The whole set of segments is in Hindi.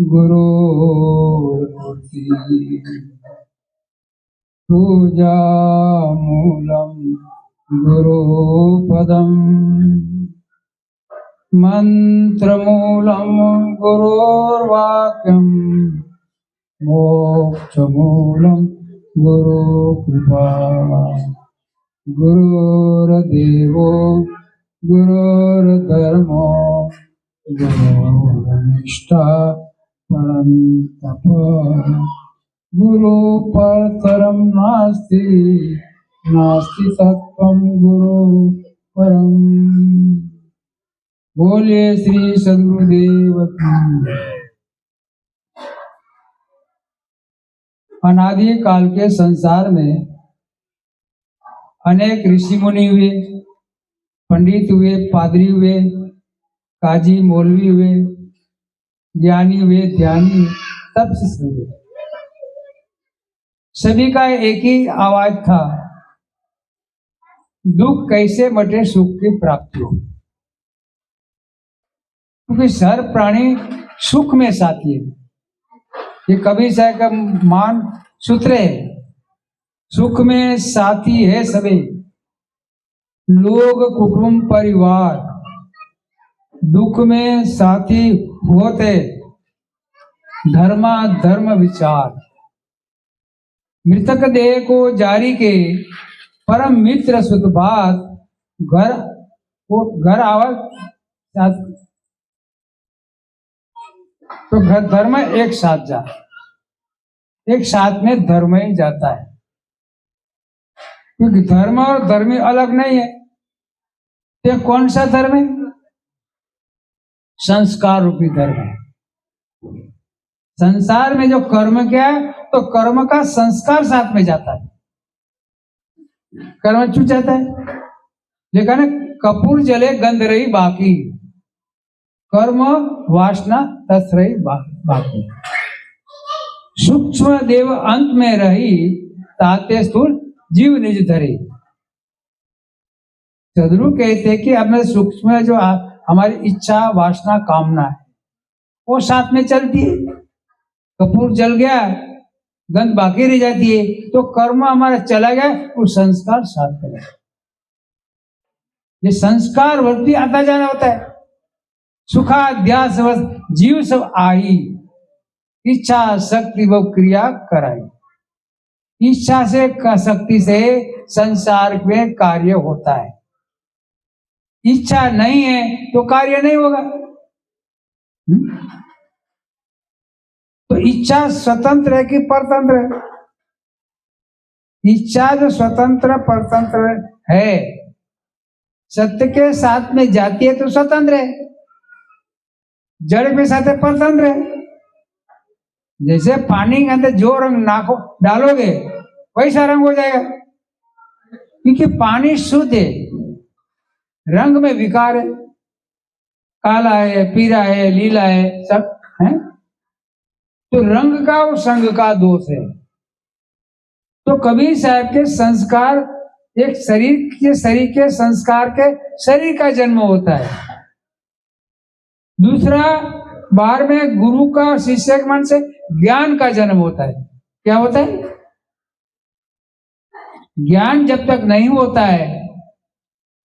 गुरुर्मूर्ति पूजामूलं गुरुपदम् मंत्रमूलं गुरुर्वाक्यं मोक्षमूलं गुरुकृपा गुरुर्देवो गुरुर्धर्मो गुरुर्निष्ठा परं तप गुरु परतरं नास्ति नास्ति तत्त्वं गुरु परम। बोलिए श्री सद्गुरुदेव की। अनादि काल के संसार में अनेक ऋषि मुनि हुए, पंडित हुए, पादरी हुए, काजी मौलवी हुए, ज्ञानी हुए, ध्यानी, सब शिष्य हुए। सभी का एक ही आवाज था, दुख कैसे मटे सुख की प्राप्ति हो। क्योंकि हर प्राणी सुख में साथी है। ये कबीर साहब का मान सूत्र है, सुख में साथी है सभी लोग कुटुंब परिवार, दुख में साथी होते धर्मा धर्म विचार। मृतक देह को जारी के परम मित्र सुत बात घर आवर साथ, तो घर धर्म एक साथ जा, एक साथ में धर्म ही जाता है। क्योंकि धर्म और धर्मी अलग नहीं है। ये कौन सा धर्म है? संस्कार रूपी धर्म है। संसार में जो कर्म क्या है, तो कर्म का संस्कार साथ में जाता है। कर्म छूट जाता है, लेकिन कपूर जले गंध रही बाकी, कर्म वासना तस रही बाकी। सूक्ष्म देव अंत में रही, ताते स्थूल जीव निज धरे। सदगुरु कहते कि हमें सूक्ष्म जो हमारी इच्छा वासना कामना है वो साथ में चलती है। कपूर जल गया, गंध बाकी रह जाती है, तो कर्म हमारा चला गया, वो संस्कार साथ में। ये संस्कार वृत्ति आता जाना होता है। सुखाध्यास जीव सब आई, इच्छा शक्ति व क्रिया कराई। इच्छा से शक्ति से संसार में कार्य होता है। इच्छा नहीं है तो कार्य नहीं होगा। तो इच्छा स्वतंत्र है कि परतंत्र है? इच्छा जो स्वतंत्र परतंत्र है, सत्य के साथ में जाती है तो स्वतंत्र है, जड़ के साथ है परतंत्र है। जैसे पानी के अंदर जो रंग नाखो डालोगे वैसा रंग हो जाएगा, क्योंकि पानी शुद्ध है, रंग में विकार है, काला है, पीला है, लीला है, सब है। तो रंग का और संग का दोष है। तो कबीर साहब के संस्कार एक शरीर के संस्कार के शरीर का जन्म होता है। दूसरा बाहर में गुरु का और शिष्य के मन से ज्ञान का जन्म होता है। क्या होता है? ज्ञान जब तक नहीं होता है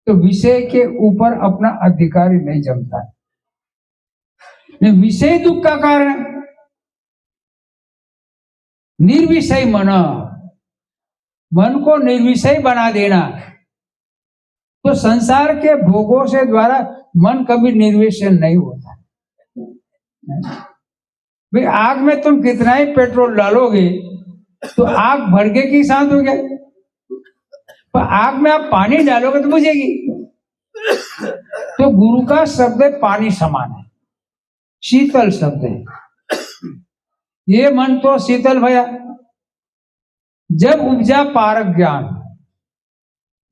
तो विषय के ऊपर अपना अधिकारी नहीं जमता है। विषय दुख का कारण निर्विषय मन को निर्विषय बना देना। तो संसार के भोगों से द्वारा मन कभी निर्विषय नहीं होता। भाई आग में तुम कितना ही पेट्रोल डालोगे तो आग भड़के की शांत हो गया, पर आग में आप पानी डालोगे तो बुझेगी। तो गुरु का शब्द पानी समान है, शीतल शब्द है। ये मन तो शीतल भया। जब उपजा पारक ज्ञान,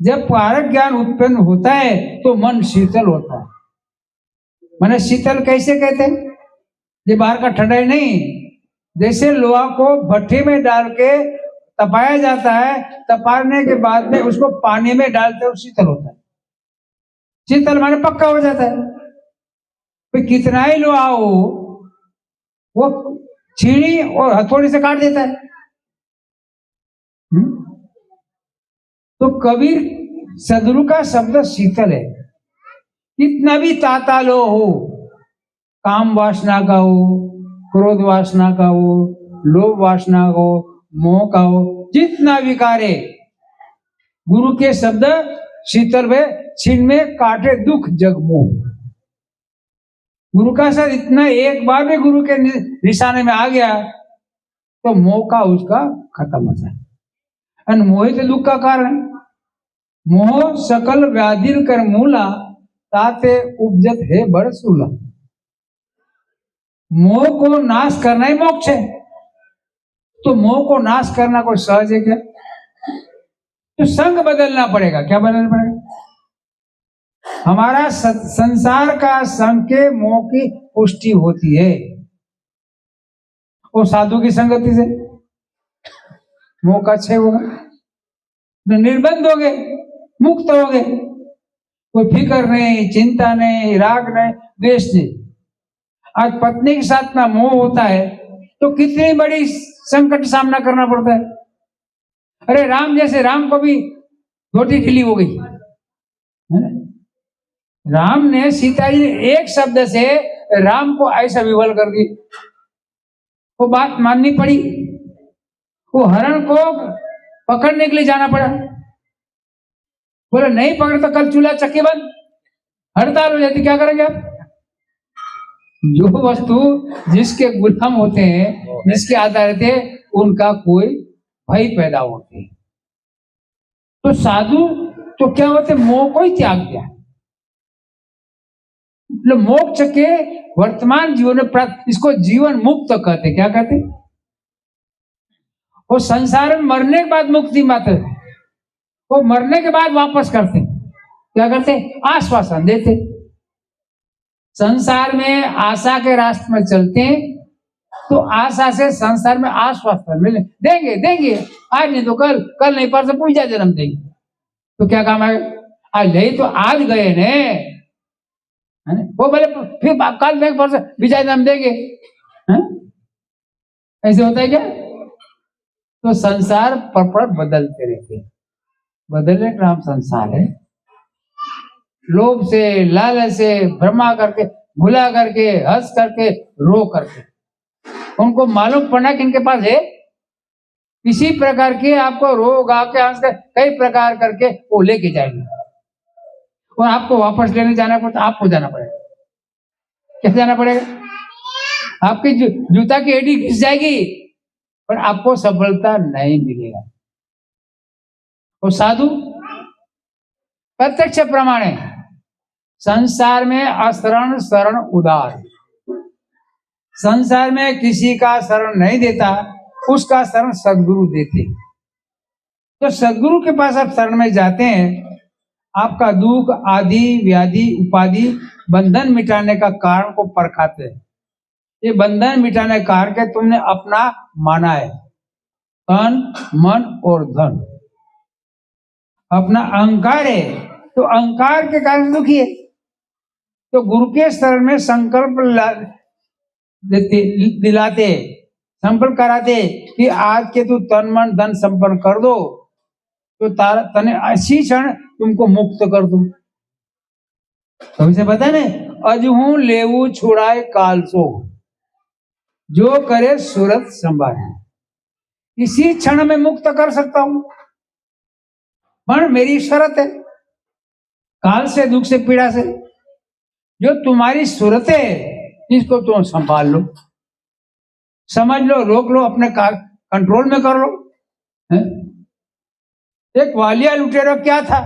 जब पारक ज्ञान उत्पन्न होता है तो मन शीतल होता है। माने शीतल कैसे कहते हैं? ये बाहर का ठंडा ही नहीं, जैसे लोहा को भट्टी में डाल के तपाया जाता है, तपाने के बाद में उसको पानी में डालते हैं, शीतल होता है। शीतल माने पक्का हो जाता है। तो कितना ही लोहा हो, वो छीनी और हथौड़ी से काट देता है। तो कबीर सदगुरु का शब्द शीतल है। कितना भी तातालो हो, काम वासना का हो, क्रोध वासना का हो, लोभ वासना हो, मोह का हो, जितना विकार है, गुरु के शब्द शीतल वे छीन में काटे दुख जग मोह। गुरु का शब्द इतना एक बार में गुरु के निशाने में आ गया तो मोह का उसका खत्म हो जाए। अनमोहित दुख का कारण मोह सकल व्याधिर कर मूला ताते उपजत है बड़ सूला। मोह को नाश करना ही मोक्ष है। तो मोह को नाश करना कोई सहज है क्या? तो संग बदलना पड़ेगा। क्या बदलना पड़ेगा? हमारा संसार का संग के मोह की पुष्टि होती है। वो साधु की संगति से मोह का क्षय होगा, निर्बंध हो गए, मुक्त हो गए, कोई फिक्र नहीं, चिंता नहीं, राग नहीं, द्वेष नहीं। आज पत्नी के साथ ना मोह होता है तो कितनी बड़ी संकट सामना करना पड़ता है। अरे राम जैसे राम को भी धोती ढीली हो गई। राम ने सीता जी ने एक शब्द से राम को ऐसा विवल कर दी, वो बात माननी पड़ी। वो हरण को पकड़ने के लिए जाना पड़ा, बोले नहीं पकड़ तो कल चूल्हा चक्की बंद, हड़ताल हो जाती, क्या करेंगे आप? जो वस्तु जिसके गुलाम होते हैं, जिसके आधार थे, उनका कोई भय पैदा होते हैं। तो साधु तो क्या होते, मोह को ही त्याग दिया। मोक्ष के वर्तमान जीवन में प्राप्त, इसको जीवन मुक्त कहते। क्या कहते? वो संसार में मरने के बाद मुक्ति मात्र, वो मरने के बाद वापस करते। क्या करते? आश्वासन देते। संसार में आशा के रास्ते में चलते हैं तो आशा से संसार में आश्वासन मिले, देंगे देंगे, आज नहीं तो कल, कल नहीं परसों पूजा जन्म देंगे। तो क्या काम है? आज नहीं तो आज गए ने, वो बोले फिर कल देंगे, परसों विजय जन्म देंगे। ऐसे होता है क्या? तो संसार पर बदलते रहते हैं। बदलने का नाम संसार है। लोभ से, लालच से, भ्रमा करके, भुला करके, हंस करके, रो करके, उनको मालूम पड़ना कि इनके पास है किसी प्रकार के, आपको रोग आके हंस कर कई प्रकार करके वो लेके जाएंगे और आपको वापस लेने जाना पड़ता, आपको जाना पड़ेगा। कैसे जाना पड़ेगा? आपकी जूता की एड़ी घिस जाएगी पर आपको सफलता नहीं मिलेगा। और साधु प्रत्यक्ष प्रमाण है, संसार में अशरण शरण उदार। संसार में किसी का शरण नहीं देता, उसका शरण सदगुरु देते। तो सदगुरु के पास आप शरण में जाते हैं, आपका दुख आदि व्याधि उपाधि बंधन मिटाने का कारण को परखाते हैं। ये बंधन मिटाने का कारण के तुमने अपना माना है, तन मन और धन अपना अहंकार है, तो अहंकार के कारण दुखी है। तो गुरु के शरण में संकल्प दिलाते, संकल्प कराते कि आज के तू तन मन धन संपन्न कर दो तो तने ऐसी क्षण तुमको मुक्त कर दूं। कभी से पता नहीं, अजहू लेवू छुड़ाए काल सो, जो करे सूरत संभाले, इसी क्षण में मुक्त कर सकता हूं। पर मेरी शर्त है, काल से, दुख से, पीड़ा से, जो तुम्हारी सूरत है इसको तुम संभाल लो, समझ लो, रोक लो, अपने कंट्रोल में कर लो। है? एक वालिया लुटेरा क्या था?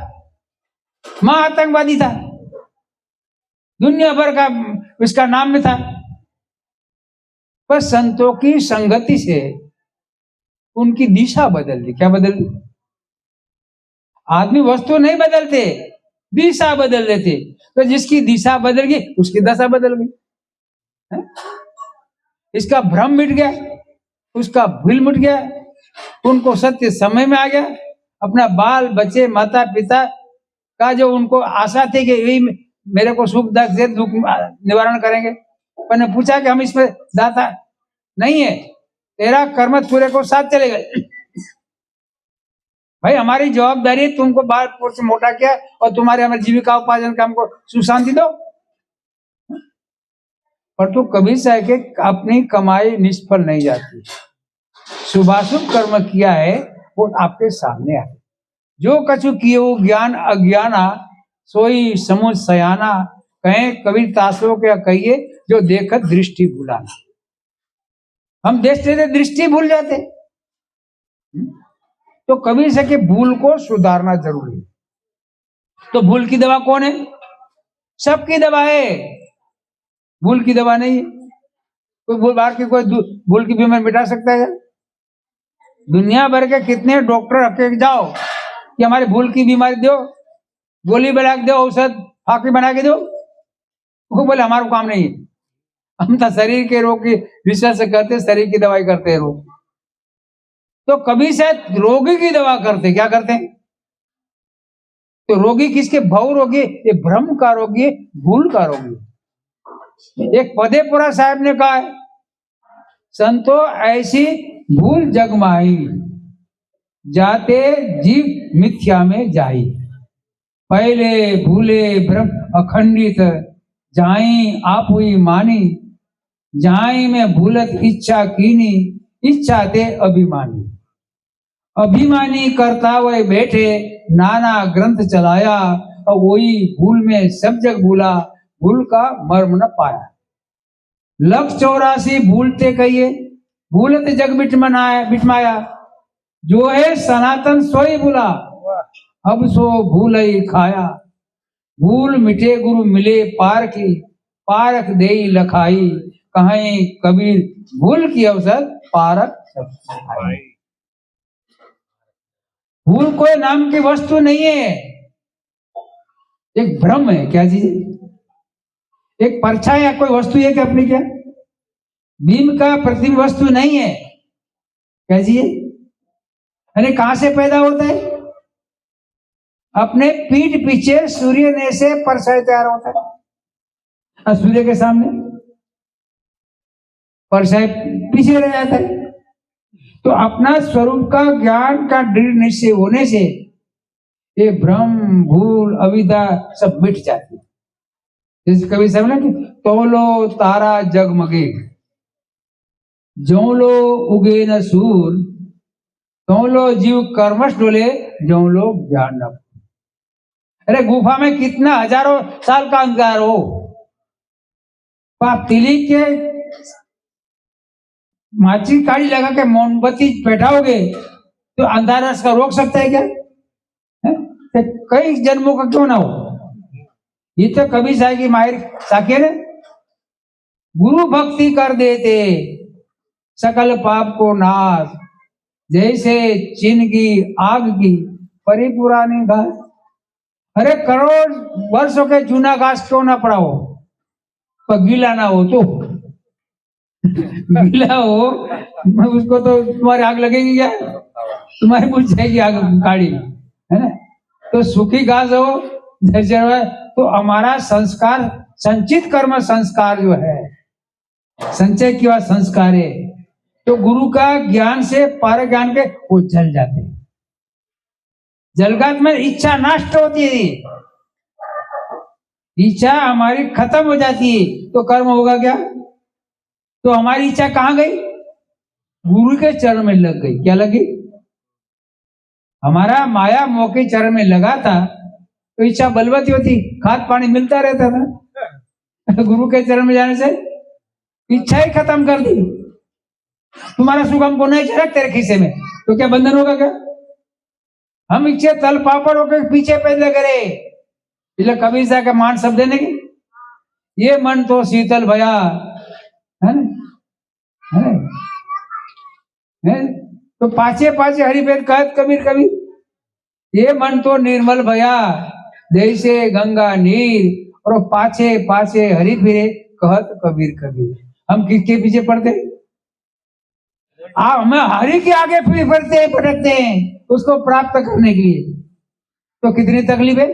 मां आतंकवादी था, दुनिया भर का इसका नाम में था, पर संतों की संगति से उनकी दिशा बदल दी। क्या बदल दी? आदमी वस्तु नहीं बदलते, दिशा बदल देते। तो जिसकी दिशा बदल गई उसकी दशा बदल गई। इसका भ्रम मिट गया, उसका भूल मिट गया, उनको सत्य समय में आ गया। अपना बाल बच्चे माता पिता का जो उनको आशा थी कि यही मेरे को सुख से दुख निवारण करेंगे, मैंने पूछा कि हम इसमें दाता नहीं है, तेरा कर्म तुरे को साथ चलेगा। भाई हमारी जवाबदारी तुमको बाल से मोटा किया और तुम्हारे हमारे जीविका उपार्जन का हमको सुशांति दो, पर तू कभी से के अपनी कमाई निष्फल नहीं जाती। शुभाशुभ कर्म किया है वो आपके सामने है। जो कछु किए वो ज्ञान अज्ञाना सोई समुझ सयाना, कहें कबीर तासो के कहिए जो देखत दृष्टि भुलाना। हम देखते थे दृष्टि भूल जाते, तो कबीर से के भूल को सुधारना जरूरी है। तो भूल की दवा कौन है? सबकी दवा है, भूल की दवा नहीं है। कोई भूल बाहर की कोई भूल की बीमारी मिटा सकता है? दुनिया भर के कितने डॉक्टर रखे जाओ कि हमारे भूल की बीमारी दो, गोली बना के दो, औषध फाकी बना के दो, वो बोले हमारा काम नहीं है, हम तो शरीर के रोग की रिसर्च करते, शरीर की दवाई करते हैं रोग। तो कभी शायद रोगी की दवा करते, क्या करते हैं? तो रोगी किसके? भव रोगी, ये भ्रम का रोगी, भूल का रोगी। एक पदेपुरा साहब ने कहा है, संतो ऐसी भूल जगमाई, जाते जीव मिथ्या में जाई। पहले भूले ब्रह्म अखंडित, जाई आप हुई मानी। जाई में भूलत इच्छा कीनी, इच्छा ते अभिमानी। अभिमानी करता वह बैठे, नाना ग्रंथ चलाया, और वही भूल में सब जग भूला, भूल का मर्म न पाया। लख 84 भूलते कहिए, भूलत जग बिटमाया। जो है सनातन सोई भूला, अब सो भूल ही खाया। भूल मिटे गुरु मिले पार की, पारक देई लखाई। कहीं कबीर भूल की अवसर पारक सब। भूल कोई नाम की वस्तु नहीं है, एक भ्रम है। क्या चीज? एक परछाई या कोई वस्तु है क्या अपनी? क्या भीम का प्रतिबिंब वस्तु नहीं है। क्या चीज? अरे कहां से पैदा होता है? अपने पीठ पीछे सूर्य ने से परछाई तैयार होता है, और सूर्य के सामने परछाई पीछे रह जाता है। तो अपना स्वरूप का ज्ञान का दृढ़ निश्चय होने से ये भ्रम भूल अविद्या सब मिट जाती है। जैसे कभी सब ना कि तोलो तारा जगमगे, जो लो उगे न सूर, तो लो जीव कर्मश डोले, जो लो ज्ञान न। अरे गुफा में कितना हजारों साल का अंधकार हो, आप तिली के माची काड़ी लगा के मोमबत्ती बैठाओगे तो अंधारा इसका रोक सकता है क्या? तो कई जन्मों का क्यों ना हो। ये तो कभी साई की माहिर साके ने गुरु भक्ति कर देते, सकल पाप को नाश। जैसे चिन्ह की आग की परी पुरानी घास। अरे करोड़ वर्षों के चूना घास क्यों ना पड़ा हो, पर गीला ना हो तो गीला हो उसको तो तुम्हारी आग लगेगी क्या? तुम्हारी बुझ जाएगी आग काड़ी, है ना? तो सूखी घास हो जर्जर, तो हमारा संस्कार संचित कर्म संस्कार जो है, संचय की बात संस्कार है, तो गुरु का ज्ञान से पार ज्ञान के वो जल जाते हैं। जलगात में इच्छा नष्ट होती है, इच्छा हमारी खत्म हो जाती है, तो कर्म होगा क्या? तो हमारी इच्छा कहां गई? गुरु के चरण में लग गई। क्या लगी? हमारा माया मोह के चरण में लगा था तो इच्छा बलवती होती, खाद पानी मिलता रहता था। गुरु के चरण में जाने से इच्छा ही खत्म कर दी। तुम्हारा सुख हमको नहीं चाहिए तेरे खीसे में, तो क्या बंधन होगा क्या? हम इच्छा तल पापड़ होकर पीछे पैदा करे, इसलिए कबीर साहब का मान शब्द देने की, ये मन तो शीतल भया, है ना? है? तो पाछे पाछे हरिवेद कहत कबीर कबीर, ये मन तो निर्मल भया जैसे गंगा नीर, और पाछे पाछे हरि फिरे कहत कबीर कबीर। हम किसके पीछे पड़ते? हम हरि के आगे फिरते हैं, भटकते हैं उसको प्राप्त करने के लिए। तो कितनी तकलीफ है।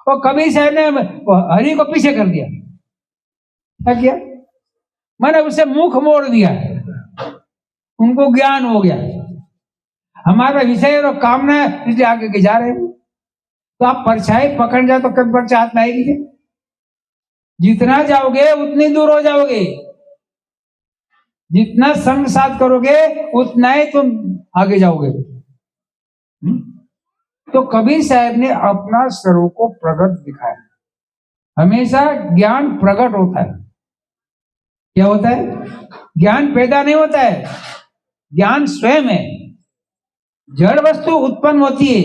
और कबीर साहब ने हरि को पीछे कर दिया। क्या किया? मैंने उसे मुख मोड़ दिया। उनको ज्ञान हो गया, हमारा विषय और कामना है इसलिए आगे के जा रहे हैं। तो आप परछाई पकड़ जाए तो कभी परछाई हाथ में आएगी क्या? जितना जाओगे उतनी दूर हो जाओगे, जितना संग साथ करोगे उतना ही तुम आगे जाओगे। तो कबीर साहब ने अपना स्वरूप को प्रकट दिखाया। हमेशा ज्ञान प्रकट होता है। क्या होता है? ज्ञान पैदा नहीं होता है, ज्ञान स्वयं है। जड़ वस्तु उत्पन्न होती है,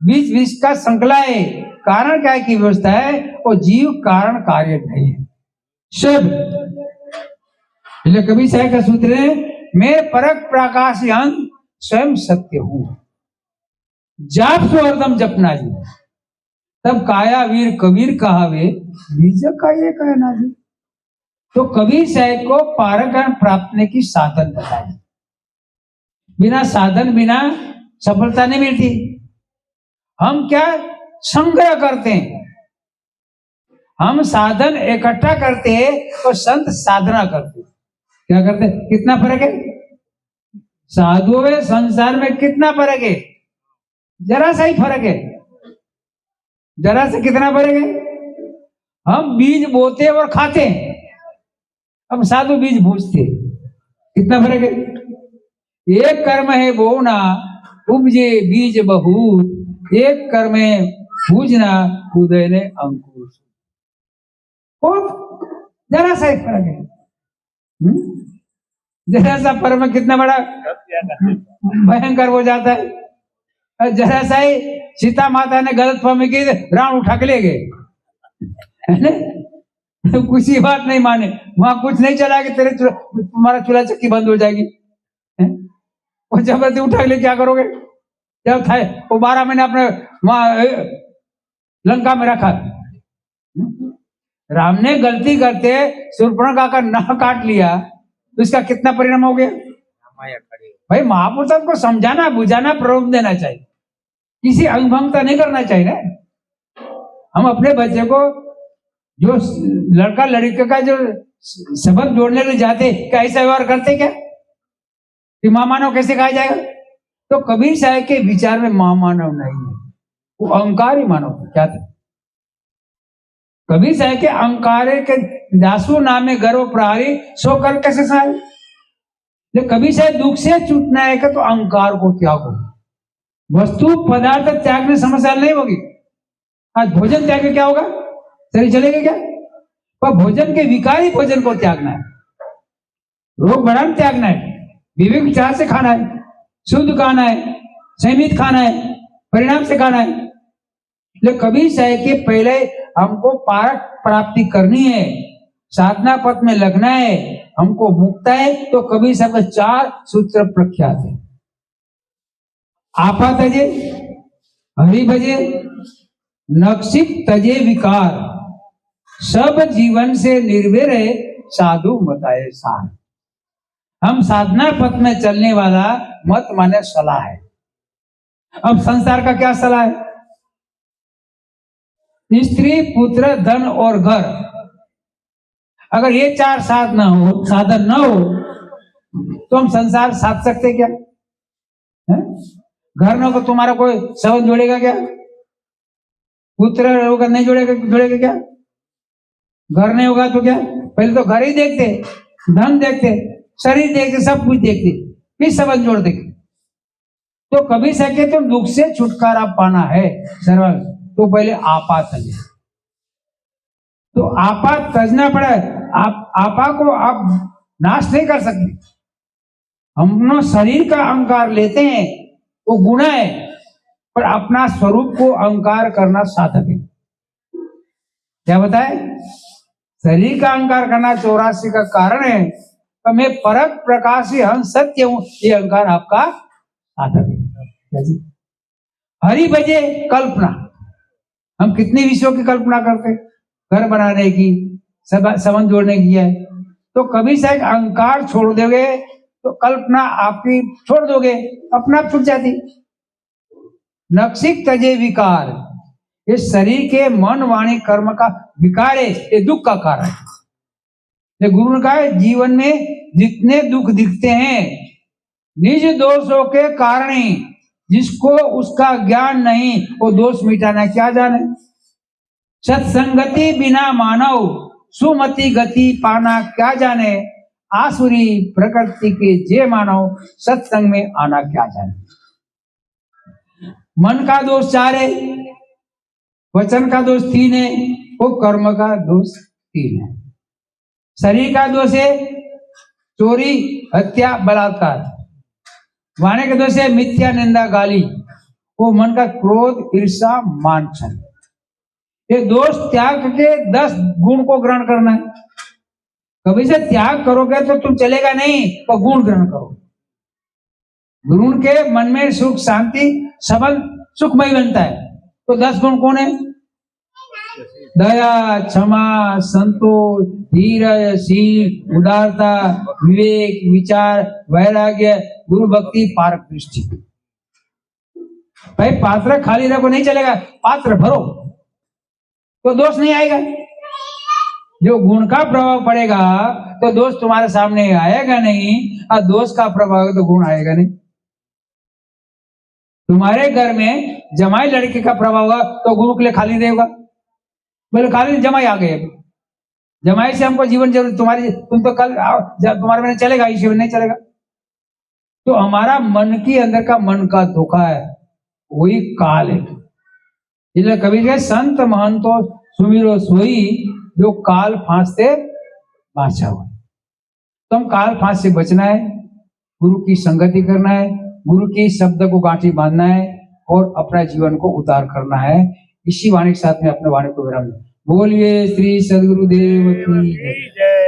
बीच बीच का श्रृंखला है, कारण काय की व्यवस्था है, और जीव कारण कार्य नहीं है सब। इसलिए कबीर साहब का सूत्र है, मैं परक प्रकाश अंग स्वयं सत्य हूं, जाप सो हरदम जपना जी, तब काया वीर कबीर कहावे, बीज का ये कहना जी। तो कबीर साहब को पारगण प्राप्त की साधन बताए। बिना साधन बिना सफलता नहीं मिलती। हम क्या संग्रह करते हैं, हम साधन इकट्ठा करते हैं और संत साधना करते हैं। क्या करते हैं? कितना फर्क है साधुओं में, संसार में कितना फर्क है? जरा सा ही फर्क है। जरा से कितना फर्क है? हम बीज बोते और खाते हैं, हम साधु बीज भूजते। कितना फर्क है? एक कर्म है बोना उपजे बीज बहुत, एक कर्म है भूजना उदय ने अंकुर। बहुत जरा सा ही फर्क है। जरा सा फर्क में कितना बड़ा भयंकर हो जाता है। जरा सा ही सीता माता ने गलत फहमी की, रावण उठा के ले गए, कुछ ही बात नहीं माने, वहां कुछ नहीं चला कि तेरे तुम्हारा चूल्हा चक्की बंद हो जाएगी। वो जबरदस्ती उठा के ले क्या करोगे? जब था वो 12 महीने अपने वहां लंका में रखा। राम ने गलती करते शूर्पणखा का नाक काट लिया, तो इसका कितना परिणाम हो गया? भाई महापुरुषों को समझाना बुझाना प्रलोभ देना चाहिए, किसी अंगभंगता नहीं करना चाहिए ना। हम अपने बच्चे को जो लड़का लड़के का जो सबक जोड़ने के जाते, क्या ऐसा व्यवहार करते क्या कि मां मानव कैसे कहा जाएगा? तो कबीर साहब के विचार में मां मानव नहीं है, वो अहंकार ही मानव क्या था। कबीर साहब के अहंकार के दासु नामे गर्व प्रहारी सो कर कैसे सारे। कबीर साहब दुख से छूटना है तो अहंकार को त्यागो। वस्तु पदार्थ त्याग में समस्या नहीं होगी। आज भोजन त्याग में क्या होगा? शरीर चलेगा क्या? पर भोजन के विकारी भोजन को त्यागना है, रोग बढ़ाना त्यागना है, विवेक विचार से खाना है, शुद्ध खाना है, संयमित खाना है, परिणाम से खाना है। लेकिन कबीर साहब के पहले हमको पारक प्राप्ति करनी है, साधना पथ में लगना है, हमको मुक्ता है। तो कबीर साहब के 4 सूत्र प्रख्यात है। आपा तजे, हरि भजे, नक्षिक तजे विकार, सब जीवन से निर्भय रहे, साधु बताए सार। हम साधना पथ में चलने वाला मत माने सलाह है। अब संसार का क्या सलाह है? स्त्री पुत्र धन और घर, अगर ये 4 साधन न हो तो हम संसार साध सकते क्या? घर न हो तो तुम्हारा कोई संबंध जोड़ेगा क्या? पुत्र होगा नहीं जोड़ेगा क्या? घर नहीं होगा तो क्या? पहले तो घर ही देखते, धन देखते, शरीर देखते, सब कुछ देखते, फिर संबंध जोड़ देते। तो कभी सके तो दुख से छुटकारा पाना है सर्वल, तो पहले आपा तजे। तो आपा तजना पड़ा है। आपा को आप नाश नहीं कर सकते। हम शरीर का अहंकार लेते हैं, वो गुण है, पर अपना स्वरूप को अहंकार करना साधक है। क्या बताए? शरीर का अहंकार करना 84 का कारण है, तो मैं परक प्रकाशी हम सत्य हूं, ये अहंकार आपका साधक है। हरि भजे कल्पना, हम कितने विषयों की कल्पना करते, घर बनाने की, संबंध जोड़ने की है। तो कभी शायद अहंकार छोड़ दोगे तो कल्पना आपकी छोड़ दोगे, अपना आप छूट जाती। नक्षिक तजे विकार, ये शरीर के मन वाणी कर्म का विकार है, ये दुख का कारण है। गुरु ने कहा जीवन में जितने दुख दिखते हैं निज दोषों के कारण ही, जिसको उसका ज्ञान नहीं वो दोष मिटाना क्या जाने। सत्संगति बिना मानव सुमति गति पाना क्या जाने। आसुरी प्रकृति के जे मानव सत्संग में आना क्या जाने। मन का दोष 4 है, वचन का दोष 3 है, वो कर्म का दोष 3 है। शरीर का दोष है चोरी हत्या बलात्कार, वाणी का दोष है मिथ्या निंदा गाली, वो मन का क्रोध ईर्षा मान छल। ये दोष त्याग के 10 गुण को ग्रहण करना है। कभी से त्याग करोगे तो तुम चलेगा नहीं, तो गुण ग्रहण करो। गुण के मन में सुख शांति सबल सुखमय बनता है। तो 10 गुण कौन है? दया क्षमा संतोष धीरज शील उदारता विवेक विचार वैराग्य गुरु भक्ति पारक दृष्टि। भाई पात्र खाली रखो नहीं चलेगा, पात्र भरो तो दोष नहीं आएगा। जो गुण का प्रभाव पड़ेगा तो दोष तुम्हारे सामने आएगा नहीं, और दोष का प्रभाव तो गुण आएगा नहीं। तुम्हारे घर में जमाई लड़के का प्रभाव होगा तो गुरु के लिए खाली रहेगा। बोले खाली जमाई आ गए, जमाई से हमको जीवन जरूरी, तुम्हारी तुम तो कल तुम्हारे में चलेगा, इसी में नहीं चलेगा। तो हमारा मन के अंदर का मन का धोखा है, वही काल है। इसलिए कभी कहे संत महंतो सुमिरो सोई, जो काल फांस से बाचा हुआ। तो हम काल फांस से बचना है, गुरु की संगति करना है, गुरु के शब्द को गांठी बांधना है और अपना जीवन को उतार करना है। इसी वाणी के साथ में अपने वाणी को विराम। बोलिए श्री सदगुरुदेव की जय।